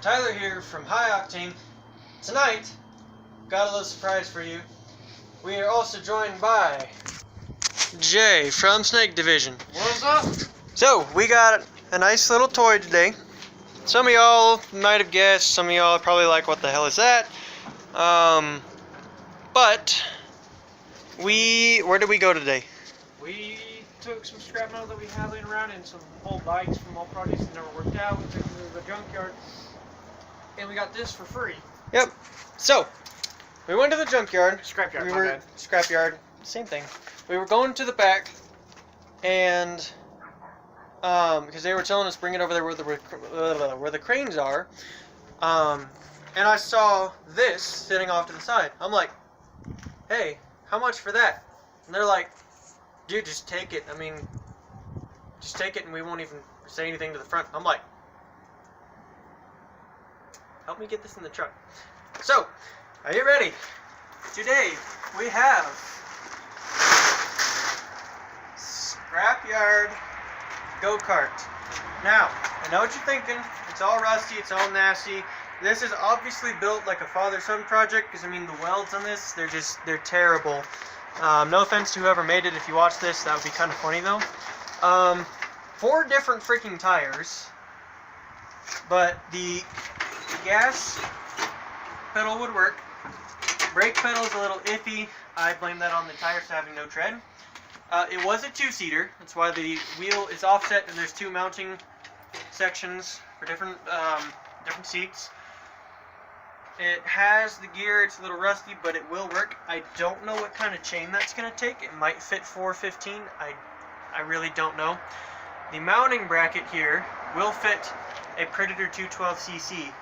Tyler here from High Octane. Tonight, got a little surprise for you. We are also joined by Jay from Snake Division. What's up? So, we got a nice little toy today. Some of y'all might have guessed, some of y'all probably like, what the hell is that? But, where did we go today? We took some scrap metal that we had laying around and some old bikes from old projects that never worked out. We took them to the junkyard and we got this for free. Yep. So, we went to the junkyard. Scrapyard, my bad. Scrapyard, same thing. We were going to the back, and because they were telling us bring it over there where the cranes are, and I saw this sitting off to the side. I'm like, hey, how much for that? And they're like, dude, just take it. I mean, just take it, and we won't even say anything to the front. I'm like, help me get this in the truck. So, are you ready? Today, we have Scrapyard Go-Kart. Now, I know what you're thinking. It's all rusty, it's all nasty. This is obviously built like a father-son project, because I mean, the welds on this, they're terrible. No offense to whoever made it. If you watch this, that would be kind of funny though. 4 different freaking tires, but the gas pedal would work. Brake pedal is a little iffy. I blame that on the tires having no tread. It was a 2-seater. That's why the wheel is offset, and there's 2 mounting sections for different seats. It has the gear. It's a little rusty, but it will work. I don't know what kind of chain that's going to take. It might fit 415. I really don't know. The mounting bracket here will fit a Predator 212cc.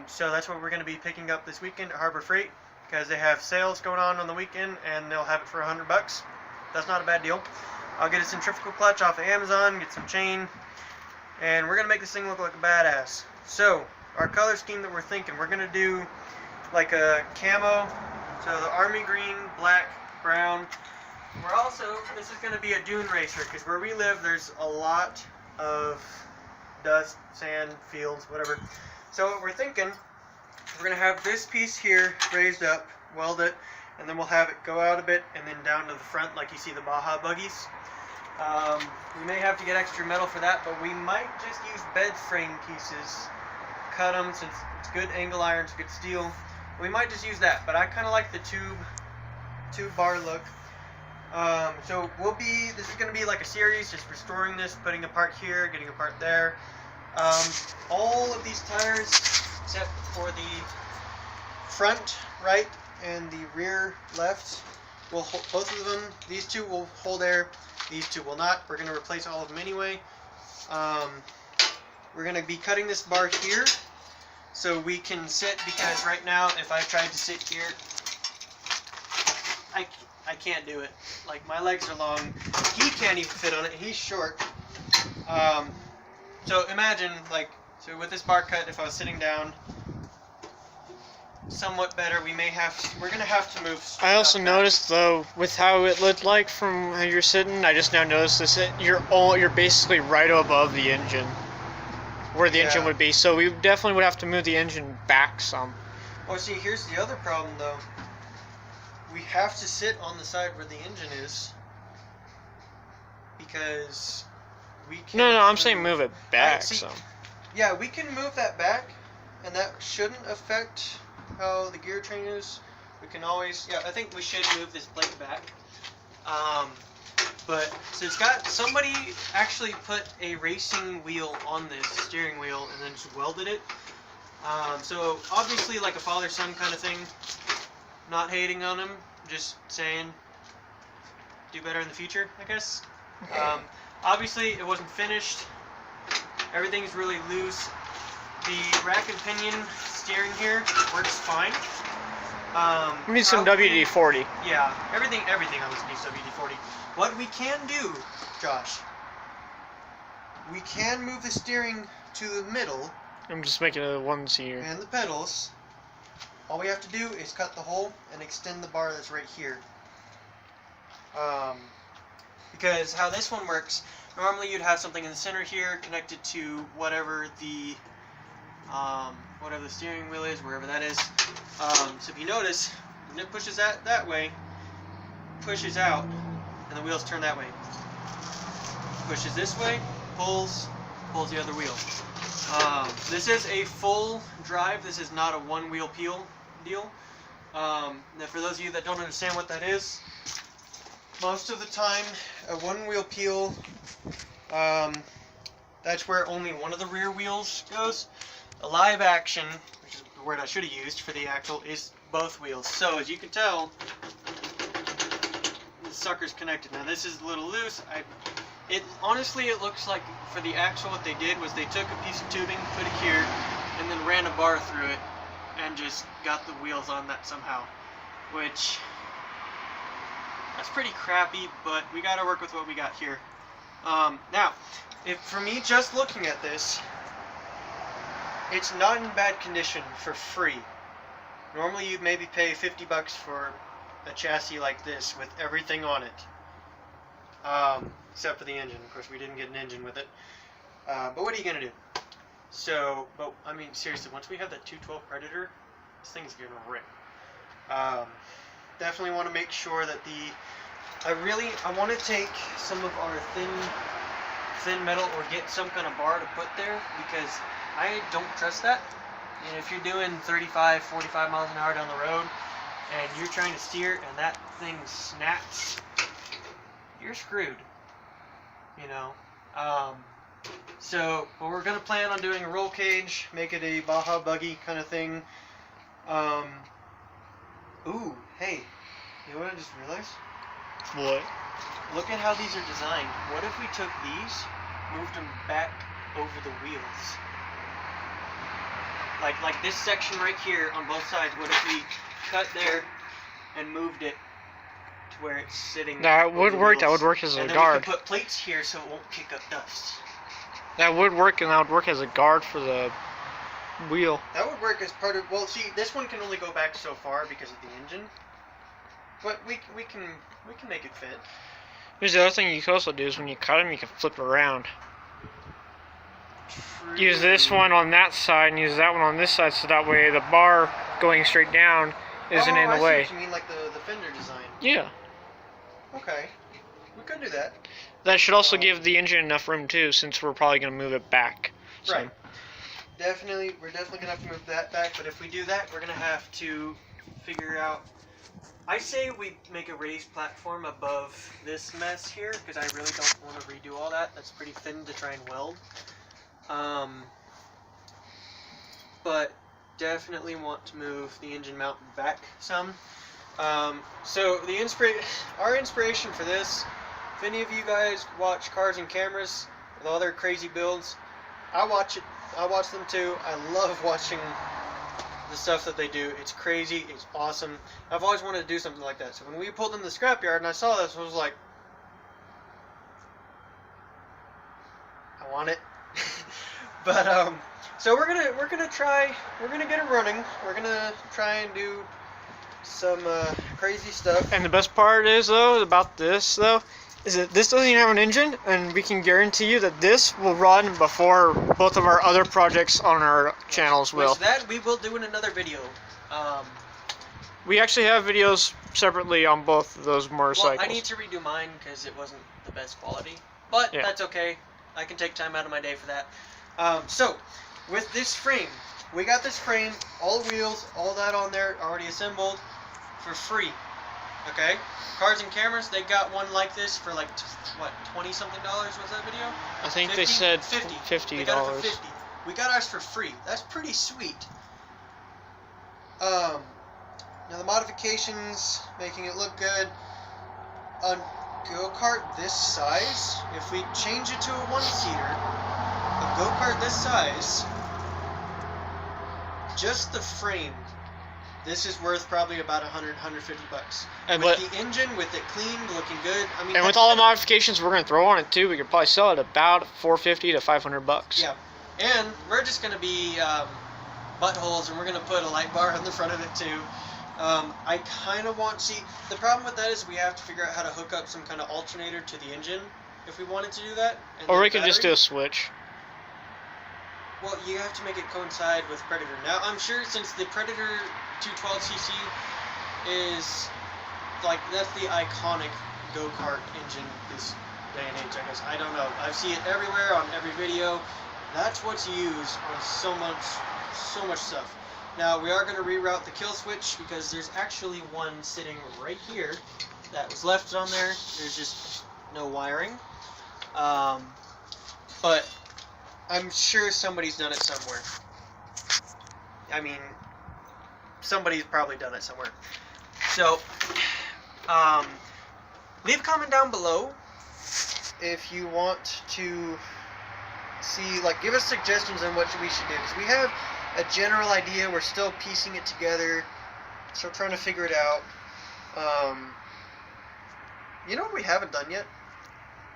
So that's what we're going to be picking up this weekend at Harbor Freight, because they have sales going on the weekend, and they'll have it for $100. That's not a bad deal. I'll get a centrifugal clutch off of Amazon, get some chain, and we're going to make this thing look like a badass. So, our color scheme that we're thinking, we're going to do like a camo, so the army green, black, brown. We're also, this is going to be a dune racer, because where we live, there's a lot of dust, sand, fields, whatever. So what we're thinking, we're going to have this piece here raised up, weld it, and then we'll have it go out a bit and then down to the front like you see the Baja buggies. We may have to get extra metal for that, but we might just use bed frame pieces, cut them since it's good angle iron, it's good steel. We might just use that, but I kind of like the tube bar look. So this is going to be like a series, just restoring this, putting a part here, getting a part there. All of these tires, except for the front right and the rear left, will hold, both of them, these 2 will hold air, these 2 will not. We're going to replace all of them anyway. We're going to be cutting this bar here so we can sit, because right now if I tried to sit here, I can't do it. Like, my legs are long, he can't even fit on it, he's short. So imagine, like, so with this bar cut, if I was sitting down, somewhat better, we're going to have to move. I also noticed, though, with how it looked like from how you're sitting, I just now noticed this, you're basically right above the engine, where the engine would be, so we definitely would have to move the engine back some. Oh, see, here's the other problem, though. We have to sit on the side where the engine is, because we can... No, I'm saying move it back some. Yeah, we can move that back, and that shouldn't affect how the gear train is. We can always... Yeah, I think we should move this plate back. But, so it's got... Somebody actually put a racing wheel on this steering wheel and then just welded it. So, obviously, like a father-son kind of thing. Not hating on him, just saying, do better in the future, I guess. Obviously, it wasn't finished. Everything's really loose. The rack and pinion steering here works fine. We need some WD-40. Yeah, everything on this needs WD-40. What we can do, Josh, we can move the steering to the middle. I'm just making a ones here. And the pedals. All we have to do is cut the hole and extend the bar that's right here. Because how this one works, normally you'd have something in the center here connected to whatever the whatever the steering wheel is, wherever that is. So if you notice, when it pushes that way, pushes out, and the wheels turn that way. Pushes this way, pulls the other wheel. This is a full drive. This is not a one-wheel deal. Now for those of you that don't understand what that is, most of the time, a one-wheel peel, that's where only one of the rear wheels goes. A live action, which is the word I should have used for the axle, is both wheels. So as you can tell, the sucker's connected. Now this is a little loose. Honestly, it looks like for the axle what they did was they took a piece of tubing, put it here, and then ran a bar through it, and just got the wheels on that somehow. Which, that's pretty crappy, but we gotta work with what we got here. Now, for me, just looking at this, it's not in bad condition for free. Normally you'd maybe pay 50 bucks for a chassis like this with everything on it. Except for the engine. Of course, we didn't get an engine with it. But what are you gonna do? So, but I mean, seriously, once we have that 212 Predator, this thing's gonna rip. Definitely want to make sure that I want to take some of our thin metal or get some kind of bar to put there, because I don't trust that. And if you're doing 35, 45 miles an hour down the road and you're trying to steer and that thing snaps, you're screwed. You know. So, but we're gonna plan on doing a roll cage, make it a Baja buggy kind of thing. Ooh, hey, you know what I just realized? What? Look at how these are designed. What if we took these, moved them back over the wheels? Like this section right here on both sides, what if we cut there and moved it to where it's sitting? That would work. That would work as a guard. We can put plates here so it won't kick up dust. That would work, and that would work as a guard for the wheel. That would work as part of. Well, see, this one can only go back so far because of the engine, but we can make it fit. Here's the other thing you can also do is when you cut them, you can flip it around. True. Use this one on that side and use that one on this side, so that way the bar going straight down isn't in the way. I see what you mean, like the fender design. Yeah. Okay, we could do that. That should also give the engine enough room too, since we're probably going to move it back. So. Right. We're definitely gonna have to move that back. But if we do that, we're gonna have to figure out. I say we make a raised platform above this mess here, because I really don't want to redo all that. That's pretty thin to try and weld. But definitely want to move the engine mount back some. So our inspiration for this, if any of you guys watch Cars and Cameras with all their crazy builds, I watch them too. I love watching the stuff that they do. It's crazy. It's awesome. I've always wanted to do something like that. So when we pulled in the scrapyard and I saw this, I was like, I want it. But so we're gonna get it running. We're gonna try and do some crazy stuff. And the best part is about this is that this doesn't even have an engine, and we can guarantee you that this will run before both of our other projects on our channels will. Which that we will do in another video. We actually have videos separately on both of those motorcycles. Well, I need to redo mine because it wasn't the best quality, but yeah. That's okay. I can take time out of my day for that. So, with this frame, we got this frame, all the wheels, all that on there, already assembled, for free. Okay? Cars and Cameras, they got one like this for like, what, $20-something was that video? I think 50? they said $50. They got it for 50. We got ours for free. That's pretty sweet. Now the modifications, making it look good. A go-kart this size, if we change it to a one-seater, a go-kart this size, just the frame, this is worth probably about $100-150. And with the engine, with it cleaned, looking good. I mean, and with all the modifications we're going to throw on it too, we could probably sell it about $450 to $500. Yeah, and we're just going to be buttholes, and we're going to put a light bar on the front of it too. I kind of the problem with that is we have to figure out how to hook up some kind of alternator to the engine if we wanted to do that. Or we could just do a switch. Well, you have to make it coincide with Predator. Now, I'm sure since the Predator 212cc is, like, that's the iconic go-kart engine this day and age, I guess. I don't know. I see it everywhere on every video. That's what's used on so much stuff. Now, we are going to reroute the kill switch because there's actually one sitting right here that was left on there. There's just no wiring. But I'm sure somebody's done it somewhere. I mean, somebody's probably done it somewhere. So, leave a comment down below if you want to see, like, give us suggestions on what we should do. Because we have a general idea. We're still piecing it together. Still trying to figure it out. You know what we haven't done yet?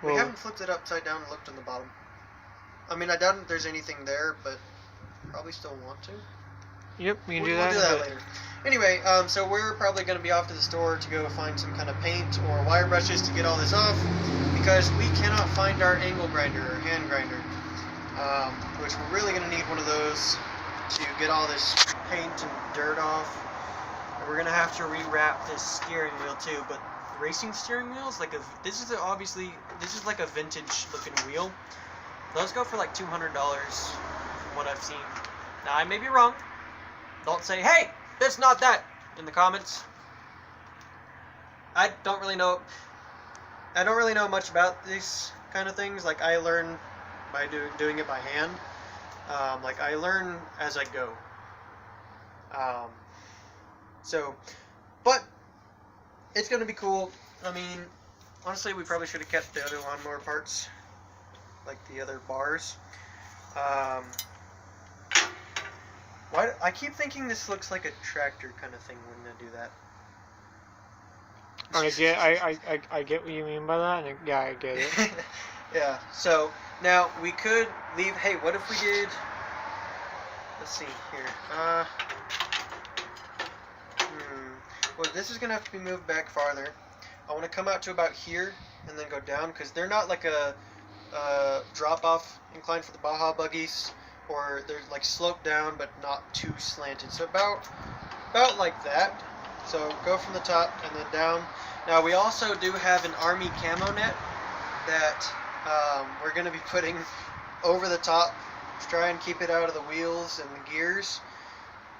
We haven't flipped it upside down and looked on the bottom. I mean, I doubt if there's anything there, but probably still want to. Yep, we can do We'll that. do that later. Anyway, so we're probably going to be off to the store to go find some kind of paint or wire brushes to get all this off, because we cannot find our angle grinder or hand grinder, which we're really going to need one of those to get all this paint and dirt off. And we're going to have to rewrap this steering wheel too, but the racing steering wheel is like this is like a vintage looking wheel. Those go for like $200 from what I've seen. Now, I may be wrong. Don't say, hey, that's not that, in the comments. I don't really know much about these kind of things. Like, I learn by doing it by hand. Like, I learn as I go. But it's going to be cool. I mean, honestly, we probably should have kept the other lawnmower parts, like the other bars. Why I keep thinking this looks like a tractor kind of thing when I do that. I get what you mean by that, and yeah, I get it. Yeah. So now we could leave. Hey, what if we did? Let's see here. Well, this is gonna have to be moved back farther. I want to come out to about here and then go down, because they're not like a drop-off incline for the Baja buggies, or they're like sloped down but not too slanted. So about like that. So go from the top and then down. Now we also do have an Army camo net that we're going to be putting over the top to try and keep it out of the wheels and the gears.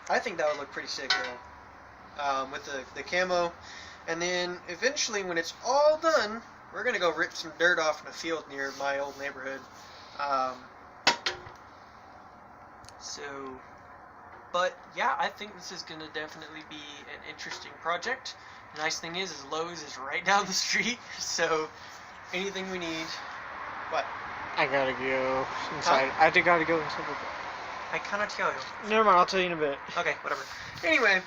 I think that would look pretty sick though, with the camo. And then eventually, when it's all done, we're going to go rip some dirt off in a field near my old neighborhood. But yeah, I think this is going to definitely be an interesting project. The nice thing is Lowe's is right down the street, so anything we need. What? I gotta go inside. Huh? I gotta go inside. I cannot tell you. Never mind, I'll tell you in a bit. Okay, whatever. Anyway,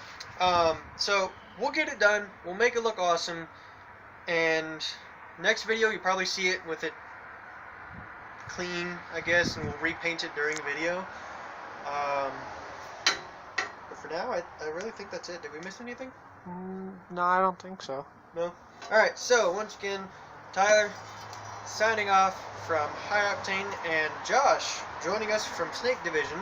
so we'll get it done. We'll make it look awesome. And next video, you probably see it with it clean, I guess, and we'll repaint it during the video. But for now, I really think that's it. Did we miss anything? No, I don't think so. No? Alright, so once again, Tyler signing off from High Octane, and Josh joining us from Snake Division.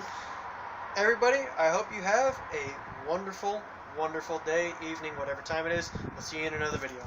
Everybody, I hope you have a wonderful, wonderful day, evening, whatever time it is. We'll see you in another video.